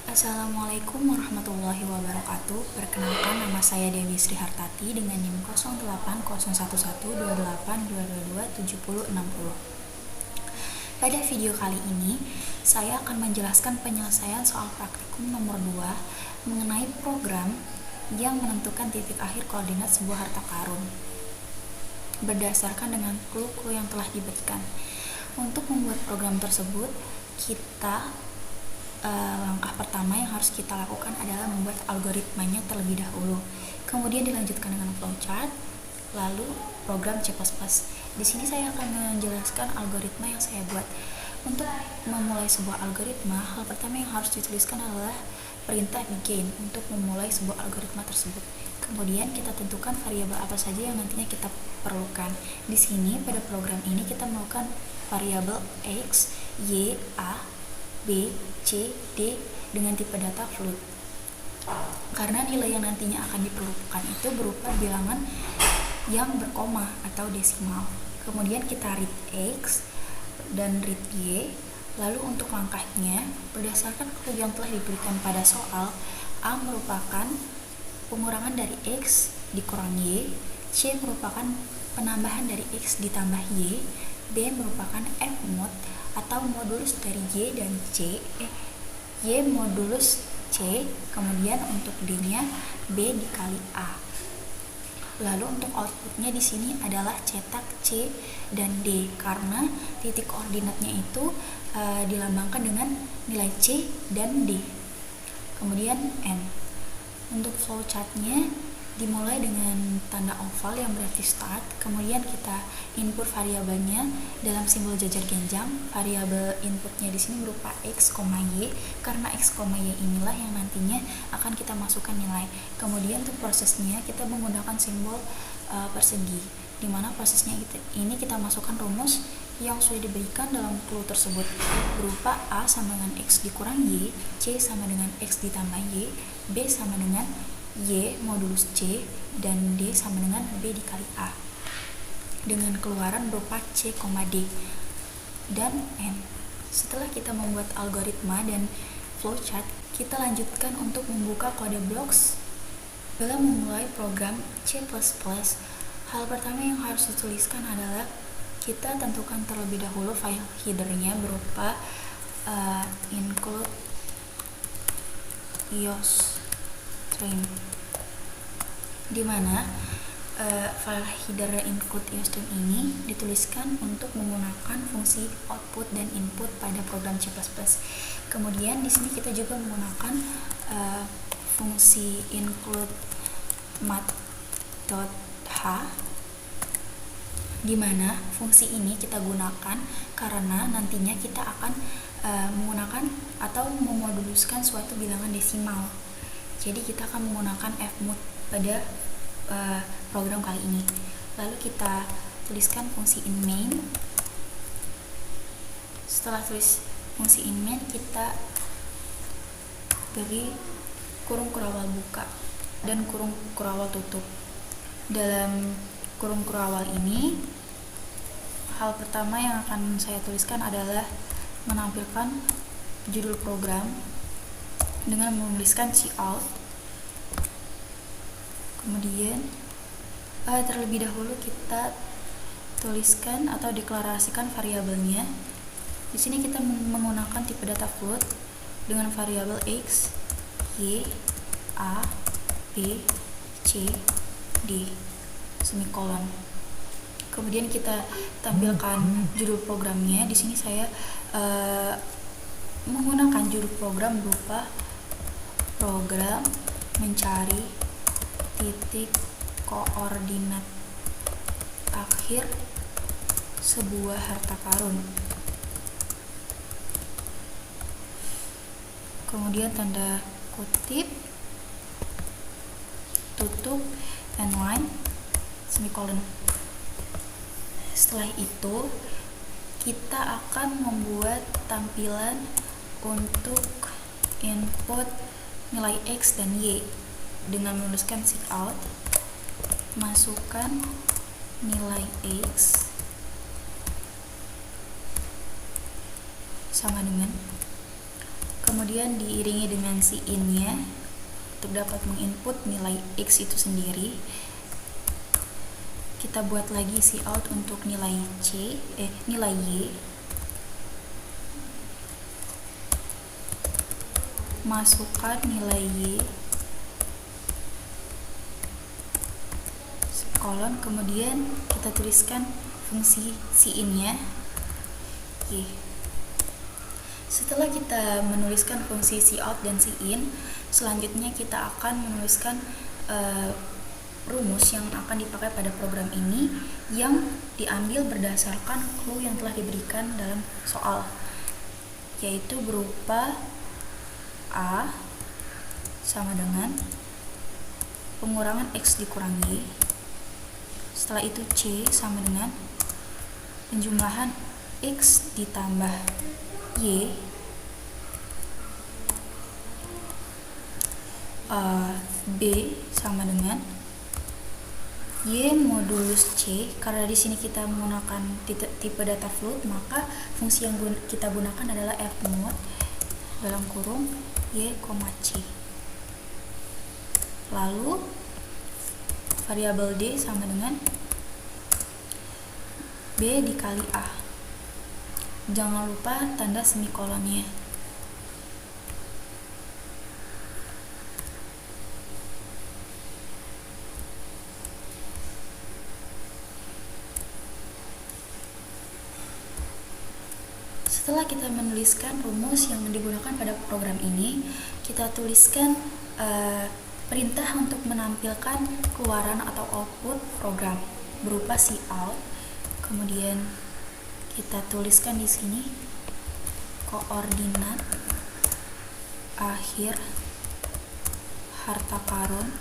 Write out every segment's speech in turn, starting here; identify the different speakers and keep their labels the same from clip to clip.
Speaker 1: Assalamualaikum warahmatullahi wabarakatuh. Perkenalkan, nama saya Dewi Sri Hartati dengan NIM 08011282227060. Pada video kali ini, saya akan menjelaskan penyelesaian soal praktikum nomor 2 mengenai program yang menentukan titik akhir koordinat sebuah harta karun berdasarkan dengan clue-clue yang telah diberikan. Untuk membuat program tersebut, langkah pertama yang harus kita lakukan adalah membuat algoritmanya terlebih dahulu. Kemudian dilanjutkan dengan flowchart, lalu program C++. Di sini saya akan menjelaskan algoritma yang saya buat. Untuk memulai sebuah algoritma, hal pertama yang harus dituliskan adalah perintah begin untuk memulai sebuah algoritma tersebut. Kemudian kita tentukan variabel apa saja yang nantinya kita perlukan. Di sini pada program ini kita melakukan variabel X, Y, A, B, C, D dengan tipe data float. Karena nilai yang nantinya akan diperlukan itu berupa bilangan yang berkoma atau desimal. Kemudian kita read X dan read Y. Lalu untuk langkahnya, berdasarkan clue yang telah diberikan pada soal, A merupakan pengurangan dari X dikurang Y, C merupakan penambahan dari X ditambah Y, B merupakan F mod atau modulus dari Y dan C, Y modulus C, kemudian untuk D-nya B dikali A. Lalu untuk outputnya di sini adalah cetak C dan D karena titik koordinatnya itu dilambangkan dengan nilai C dan D. Kemudian N. Untuk flowchartnya dimulai dengan tanda oval yang berarti start, kemudian kita input variabelnya dalam simbol jajar genjang. Variabel inputnya di sini berupa X, Y, karena X, Y inilah yang nantinya akan kita masukkan nilai. Kemudian untuk prosesnya kita menggunakan simbol persegi, di mana prosesnya ini kita masukkan rumus yang sudah diberikan dalam clue tersebut berupa A sama dengan X dikurang Y, C sama dengan X ditambah Y, B sama dengan Y modulus C, dan D sama dengan B dikali A dengan keluaran berupa C, D dan N. Setelah kita membuat algoritma dan flowchart, kita lanjutkan untuk membuka kode blocks. Dalam memulai program C++, hal pertama yang harus dituliskan adalah kita tentukan terlebih dahulu file headernya berupa include iostream, di mana file header include iostream ini dituliskan untuk menggunakan fungsi output dan input pada program C++. Kemudian di sini kita juga menggunakan fungsi include math.h, di mana fungsi ini kita gunakan karena nantinya kita akan menggunakan atau memoduluskan suatu bilangan desimal. Jadi kita akan menggunakan fmod pada program kali ini. Lalu kita tuliskan fungsi in main. Setelah tulis fungsi in main, kita beri kurung kurawal buka dan kurung kurawal tutup. Dalam kurung kurawal ini, hal pertama yang akan saya tuliskan adalah menampilkan judul program dengan menuliskan cout. Kemudian terlebih dahulu kita tuliskan atau deklarasikan variabelnya. Di sini kita menggunakan tipe data float dengan variabel X, Y, A, B, C, D, semikolon. Kemudian kita tampilkan judul programnya. Di sini saya menggunakan judul program berupa program mencari titik koordinat akhir sebuah harta karun. Kemudian tanda kutip, tutup, and line, semikolon. Setelah itu kita akan membuat tampilan untuk input nilai X dan Y dengan menuliskan cout, masukkan nilai X sama dengan, kemudian diiringi dengan in-nya untuk dapat menginput nilai X itu sendiri. Kita buat lagi cout untuk nilai nilai Y. Masukkan nilai Y kolon, kemudian kita tuliskan fungsi in-nya Y. Setelah kita menuliskan fungsi cout dan in, selanjutnya kita akan menuliskan rumus yang akan dipakai pada program ini yang diambil berdasarkan clue yang telah diberikan dalam soal, yaitu berupa A sama dengan pengurangan X dikurang Y. Setelah itu C sama dengan penjumlahan X ditambah Y. B sama dengan Y modulus C. Karena di sini kita menggunakan tipe data float, maka fungsi yang kita gunakan adalah fmod dalam kurung Y, C. Lalu variabel D sama dengan B dikali A. Jangan lupa tanda semikolonnya. Setelah kita menuliskan rumus yang digunakan pada program ini, kita tuliskan perintah untuk menampilkan keluaran atau output program berupa cout. Kemudian kita tuliskan di sini koordinat akhir harta karun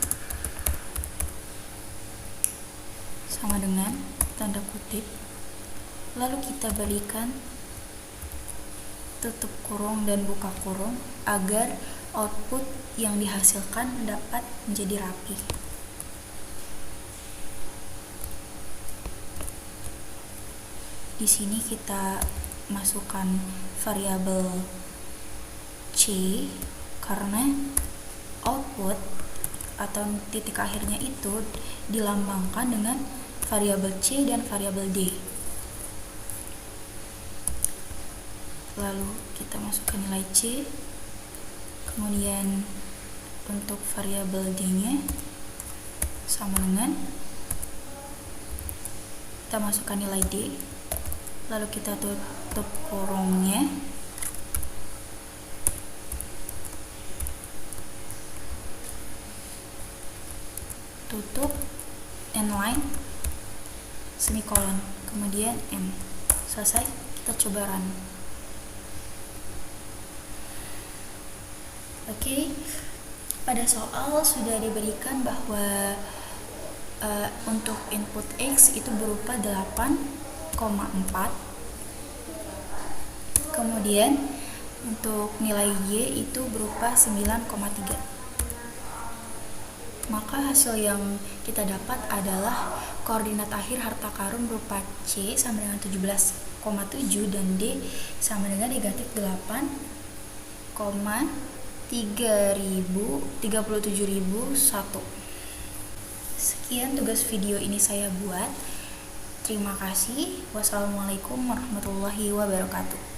Speaker 1: sama dengan tanda kutip. Lalu kita berikan tutup kurung dan buka kurung agar output yang dihasilkan dapat menjadi rapi. Di sini kita masukkan variabel C karena output atau titik akhirnya itu dilambangkan dengan variabel C dan variabel D. Lalu kita masukkan nilai C, kemudian untuk variabel D-nya sama dengan kita masukkan nilai D, lalu kita tutup kurungnya, tutup inline semikolon, kemudian M. Selesai, kita coba run. Oke, pada soal sudah diberikan bahwa untuk input X itu berupa 8,4, kemudian untuk nilai Y itu berupa 9,3. Maka hasil yang kita dapat adalah koordinat akhir harta karun berupa C sama dengan 17,7 dan D sama dengan negatif 8,37.001. Sekian tugas video ini saya buat. Terima kasih. Wassalamualaikum warahmatullahi wabarakatuh.